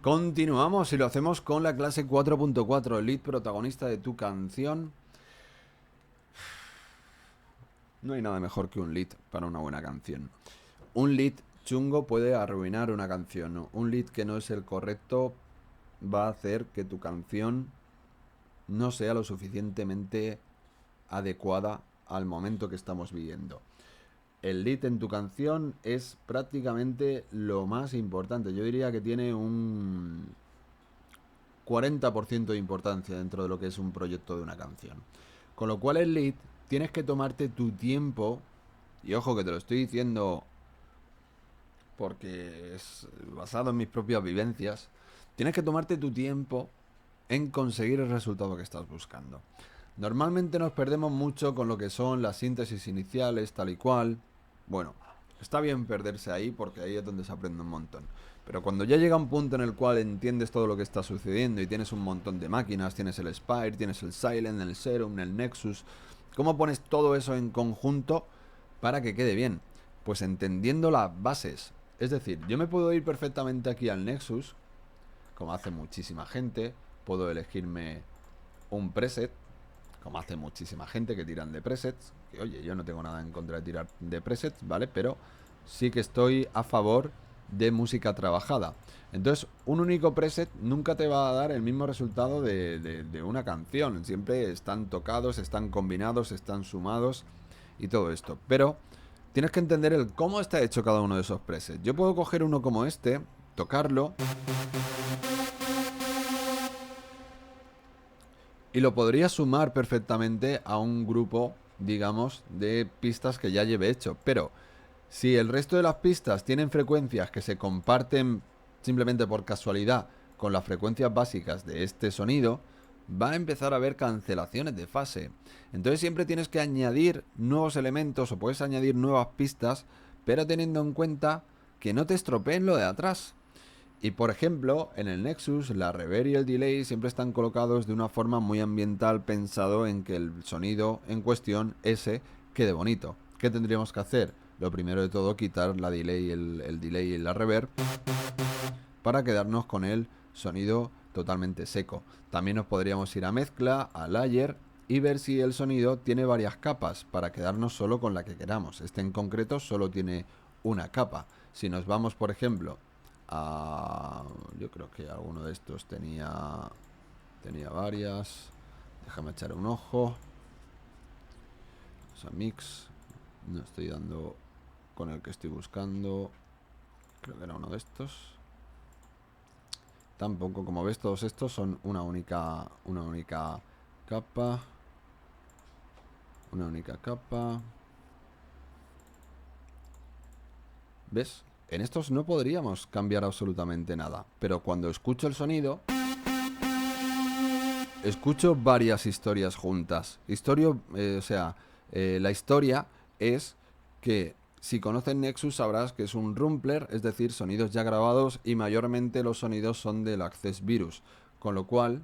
Continuamos y lo hacemos con la clase 4.4, lead protagonista de tu canción. No hay nada mejor que un lead para una buena canción. Un lead chungo puede arruinar una canción. Un lead que no es el correcto va a hacer que tu canción no sea lo suficientemente adecuada al momento que estamos viviendo. El lead en tu canción es prácticamente lo más importante. Yo diría que tiene un 40% de importancia dentro de lo que es un proyecto de una canción. Con lo cual el lead tienes que tomarte tu tiempo, y ojo que te lo estoy diciendo porque es basado en mis propias vivencias, tienes que tomarte tu tiempo en conseguir el resultado que estás buscando. Normalmente nos perdemos mucho con lo que son las síntesis iniciales, tal y cual. Bueno, está bien perderse ahí porque ahí es donde se aprende un montón. Pero cuando ya llega un punto en el cual entiendes todo lo que está sucediendo y tienes un montón de máquinas, tienes el Spire, tienes el Silent, el Serum, el Nexus, ¿cómo pones todo eso en conjunto para que quede bien? Pues entendiendo las bases. Es decir, yo me puedo ir perfectamente aquí al Nexus, como hace muchísima gente, puedo elegirme un preset, como hace muchísima gente que tiran de presets, que oye, yo no tengo nada en contra de tirar de presets, ¿vale? Pero sí que estoy a favor de música trabajada. Entonces, un único preset nunca te va a dar el mismo resultado de una canción. Siempre están tocados, están combinados, están sumados y todo esto. Pero tienes que entender el cómo está hecho cada uno de esos presets. Yo puedo coger uno como este, tocarlo y lo podría sumar perfectamente a un grupo, digamos, de pistas que ya lleve hecho. Pero si el resto de las pistas tienen frecuencias que se comparten simplemente por casualidad con las frecuencias básicas de este sonido, va a empezar a haber cancelaciones de fase. Entonces siempre tienes que añadir nuevos elementos o puedes añadir nuevas pistas, pero teniendo en cuenta que no te estropeen lo de atrás. Y por ejemplo, en el Nexus, la reverb y el delay siempre están colocados de una forma muy ambiental, pensado en que el sonido en cuestión, ese, quede bonito. ¿Qué tendríamos que hacer? Lo primero de todo, quitar la delay, el delay y la reverb para quedarnos con el sonido totalmente seco. También nos podríamos ir a mezcla, a layer y ver si el sonido tiene varias capas para quedarnos solo con la que queramos. Este en concreto solo tiene una capa. Si nos vamos, por ejemplo, a... yo creo que alguno de estos tenía varias. Déjame echar un ojo. O sea, mix. No estoy dando con el que estoy buscando. Creo que era uno de estos. Tampoco, como ves, todos estos son una única capa. Una única capa. ¿Ves? En estos no podríamos cambiar absolutamente nada. Pero cuando escucho el sonido, escucho varias historias juntas. La historia es que si conoces Nexus sabrás que es un rumpler, es decir, sonidos ya grabados y mayormente los sonidos son del Access Virus. Con lo cual,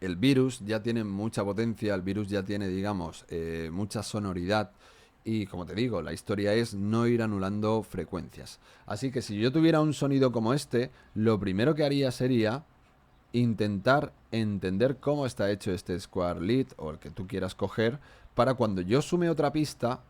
el virus ya tiene mucha potencia, el virus ya tiene, digamos, mucha sonoridad. Y como te digo, la historia es no ir anulando frecuencias. Así que si yo tuviera un sonido como este, lo primero que haría sería intentar entender cómo está hecho este square lead o el que tú quieras coger para cuando yo sume otra pista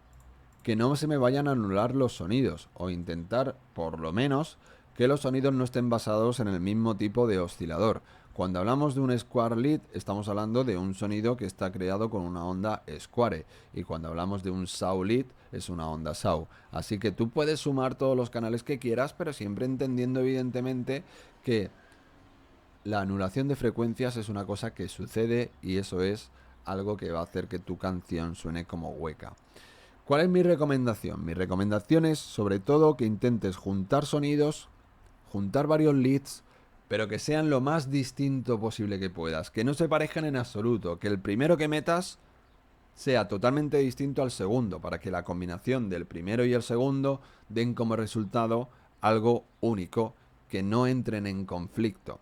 que no se me vayan a anular los sonidos o intentar por lo menos que los sonidos no estén basados en el mismo tipo de oscilador. Cuando hablamos de un square lead estamos hablando de un sonido que está creado con una onda square y cuando hablamos de un saw lead es una onda saw. Así que tú puedes sumar todos los canales que quieras, pero siempre entendiendo evidentemente que la anulación de frecuencias es una cosa que sucede y eso es algo que va a hacer que tu canción suene como hueca. ¿Cuál es mi recomendación? Mi recomendación es sobre todo que intentes juntar sonidos, juntar varios leads, pero que sean lo más distinto posible que puedas, que no se parezcan en absoluto, que el primero que metas sea totalmente distinto al segundo, para que la combinación del primero y el segundo den como resultado algo único, que no entren en conflicto.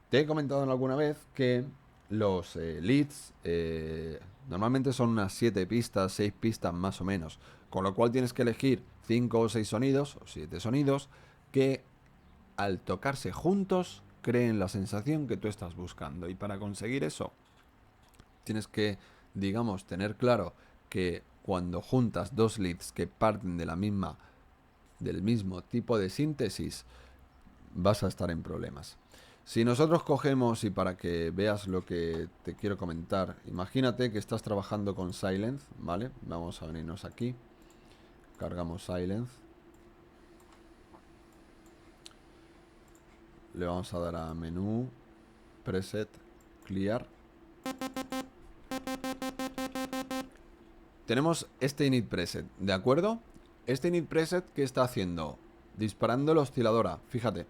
Te he comentado alguna vez que los leads normalmente son unas 7 pistas, 6 pistas más o menos. Con lo cual tienes que elegir 5 o 6 sonidos, o 7 sonidos, que al tocarse juntos creen la sensación que tú estás buscando. Y para conseguir eso, tienes que, digamos, tener claro que cuando juntas dos leads que parten de del mismo tipo de síntesis, vas a estar en problemas. Si nosotros cogemos, y para que veas lo que te quiero comentar, imagínate que estás trabajando con Silence, ¿vale? Vamos a venirnos aquí, cargamos Silence, le vamos a dar a menú, preset, clear. Tenemos este init preset, ¿de acuerdo? Este init preset, ¿qué está haciendo? Disparando la osciladora, fíjate.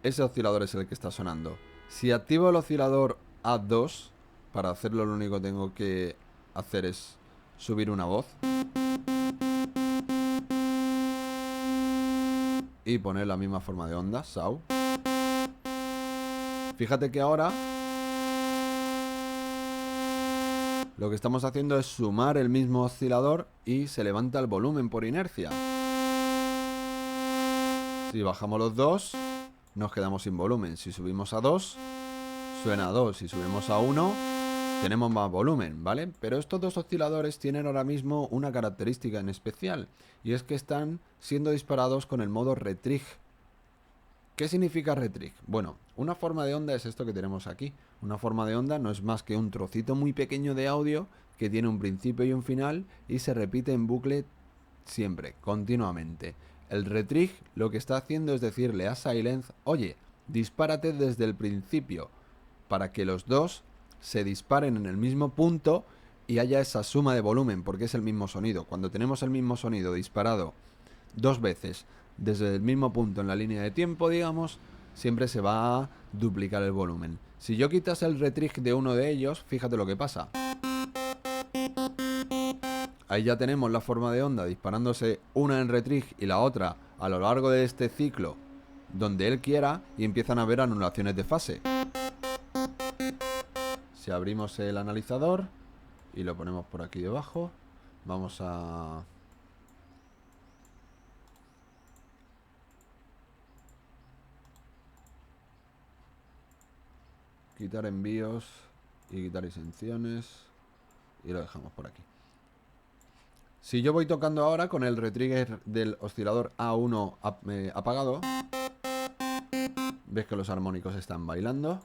Ese oscilador es el que está sonando. Si activo el oscilador A2, para hacerlo lo único que tengo que hacer es subir una voz y poner la misma forma de onda, SAW. Fíjate que ahora lo que estamos haciendo es sumar el mismo oscilador y se levanta el volumen por inercia. Si bajamos los dos, nos quedamos sin volumen. Si subimos a 2, suena a 2. Si subimos a 1, tenemos más volumen, ¿vale? Pero estos dos osciladores tienen ahora mismo una característica en especial, y es que están siendo disparados con el modo retrig. ¿Qué significa retrig? Bueno, una forma de onda es esto que tenemos aquí. Una forma de onda no es más que un trocito muy pequeño de audio que tiene un principio y un final y se repite en bucle siempre, continuamente. El retrig lo que está haciendo es decirle a Silence, oye, dispárate desde el principio, para que los dos se disparen en el mismo punto y haya esa suma de volumen, porque es el mismo sonido. Cuando tenemos el mismo sonido disparado dos veces desde el mismo punto en la línea de tiempo, digamos, siempre se va a duplicar el volumen. Si yo quitas el retrig de uno de ellos, fíjate lo que pasa. Ahí ya tenemos la forma de onda disparándose una en retrig y la otra a lo largo de este ciclo donde él quiera, y empiezan a haber anulaciones de fase. Si abrimos el analizador y lo ponemos por aquí debajo, vamos a quitar envíos y quitar exenciones y lo dejamos por aquí. Si yo voy tocando ahora con el retrigger del oscilador A1 apagado, ves que los armónicos están bailando.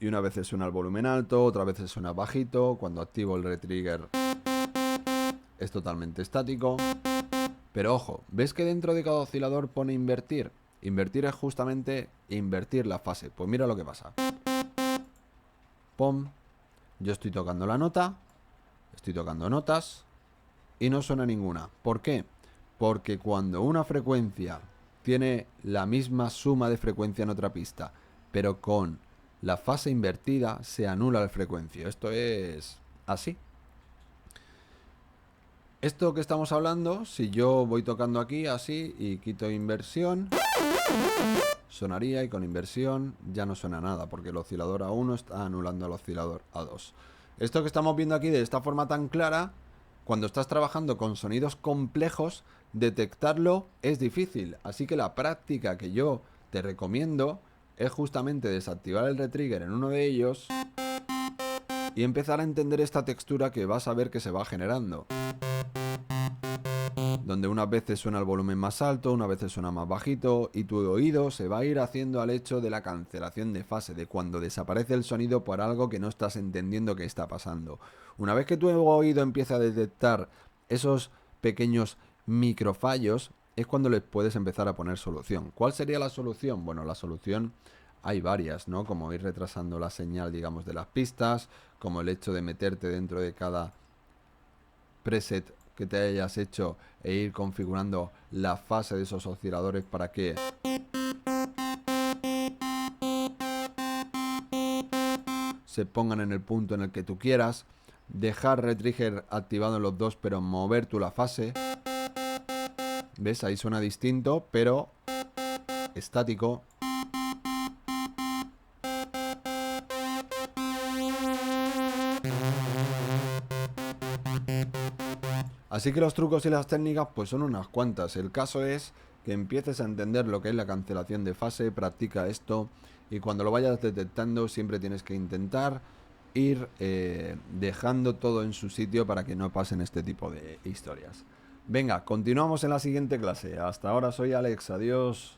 Y una vez suena el volumen alto, otra vez suena bajito. Cuando activo el retrigger es totalmente estático. Pero ojo, ¿ves que dentro de cada oscilador pone invertir? Invertir es justamente invertir la fase. Pues mira lo que pasa. Pum. Yo estoy tocando la nota, estoy tocando notas y no suena ninguna. ¿Por qué? Porque cuando una frecuencia tiene la misma suma de frecuencia en otra pista, pero con la fase invertida, se anula el frecuencio. Esto es así. Esto que estamos hablando, si yo voy tocando aquí así y quito inversión, sonaría, y con inversión ya no suena nada, porque el oscilador A1 está anulando al oscilador A2. Esto que estamos viendo aquí de esta forma tan clara, cuando estás trabajando con sonidos complejos, detectarlo es difícil. Así que la práctica que yo te recomiendo es justamente desactivar el retrigger en uno de ellos y empezar a entender esta textura que vas a ver que se va generando. Donde unas veces suena el volumen más alto, unas veces suena más bajito, y tu oído se va a ir haciendo al hecho de la cancelación de fase, de cuando desaparece el sonido por algo que no estás entendiendo que está pasando. Una vez que tu oído empieza a detectar esos pequeños microfallos, es cuando les puedes empezar a poner solución. ¿Cuál sería la solución? Bueno, la solución hay varias, ¿no? Como ir retrasando la señal, digamos, de las pistas, como el hecho de meterte dentro de cada preset que te hayas hecho e ir configurando la fase de esos osciladores para que se pongan en el punto en el que tú quieras. Dejar retrigger activado en los dos, pero mover tú la fase. ¿Ves? Ahí suena distinto, pero estático. Así que los trucos y las técnicas pues son unas cuantas. El caso es que empieces a entender lo que es la cancelación de fase, practica esto y cuando lo vayas detectando siempre tienes que intentar ir dejando todo en su sitio para que no pasen este tipo de historias. Venga, continuamos en la siguiente clase. Hasta ahora soy Alex, adiós.